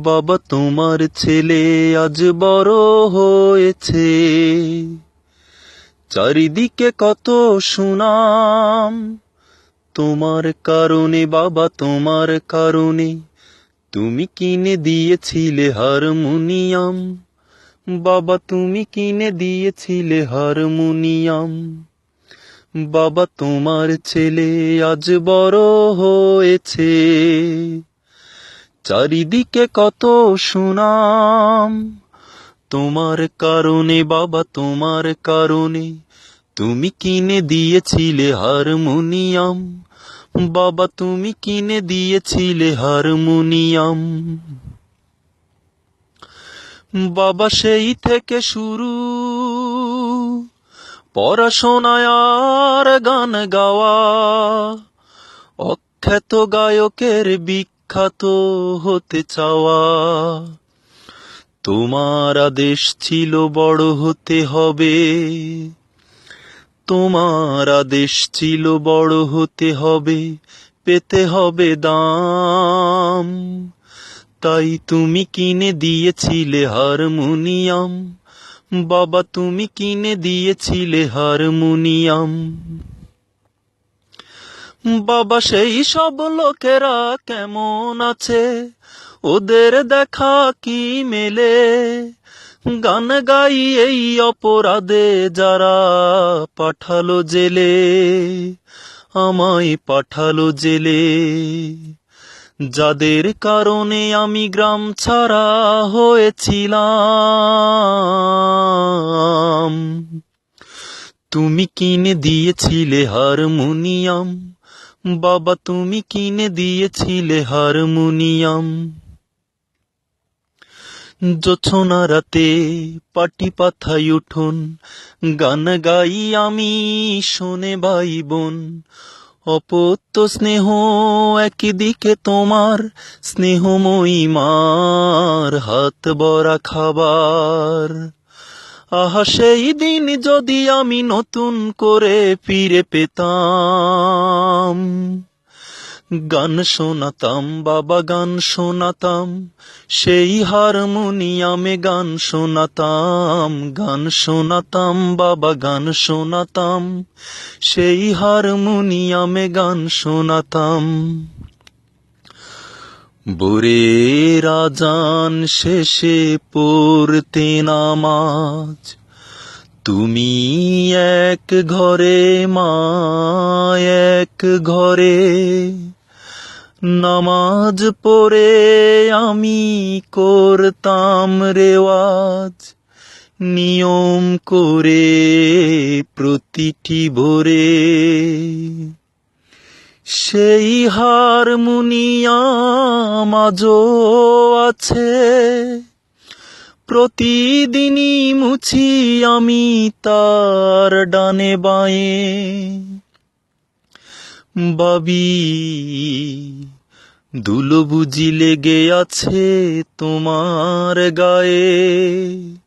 বাবা তোমার ছেলে আজ বড় হয়েছে, চারিদিকে কত সুনাম তোমার কারণে বাবা, তোমার কারণে। তুমি কিনে দিয়েছিলে হারমোনিয়াম বাবা, তুমি কিনে দিয়েছিলে হারমোনিয়াম। বাবা তোমার ছেলে আজ বড় হয়েছে, চারিদিকে কত সুনাম তোমার কারণে বাবা, তোমার কারণে। তুমি কিনে দিয়েছিলে হারমোনিয়াম বাবা, তুমি কিনে দিয়েছিলে হারমোনিয়াম। বাবা সেই থেকে শুরু পড়াশোনায় আর গান গাওয়া, অখ্যাত গায়কের বিখ্যাত হতে চাওয়া। তোমার আদেশ ছিল বড় হতে হবে, তোমার আদেশ ছিল বড় হতে হবে, পেতে হবে দাম। তাই তুমি কিনে দিয়েছিলে হারমোনিয়াম বাবা, তুমি কিনে দিয়েছিলে হারমোনিয়াম। বাবা সেই সব লোকেরা কেমন আছে, ওদের দেখা কি মেলে? গান গাই এই অপরাধে যারা পাঠালো জেলে, আমায় পাঠালো জেলে। যাদের কারণে আমি গ্রাম ছাড়া হয়েছিলাম, তুমি কিনে দিয়েছিলে হারমোনিয়াম বাবা, তুমি কিনে দিয়েছিলে হারমোনিয়াম। জোছনা রাতে পাটি পাথায় উঠোন গান গাই আমি, শোনে ভাই বোন। অপত্য স্নেহ একদিকে তোমার, স্নেহময়ী মার হাত ভরা খাবার। আহা সেই দিন যদি আমি নতুন করে ফিরে পেতাম, গান শোনাতাম বাবা, গান শোনাতাম। সেই হারমোনিয়ামে গান শোনাতাম, গান শোনাতাম বাবা, গান শোনাতাম। সেই হারমোনিয়ামে গান শোনাতাম। ভোরের আজান শেষে পড়তে নামাজ, তুমি এক ঘরে মা এক ঘরে। নামাজ পড়ে আমি করতাম রেওয়াজ, নিয়ম করে প্রতিটি ভোরে। সেই হারমোনিয়াম আজও আছে, প্রতিদিনই মুছি আমি তার ডানে বাঁয়ে। বাবি ধুলো বুঝি লেগে আছে তোমার গায়ে।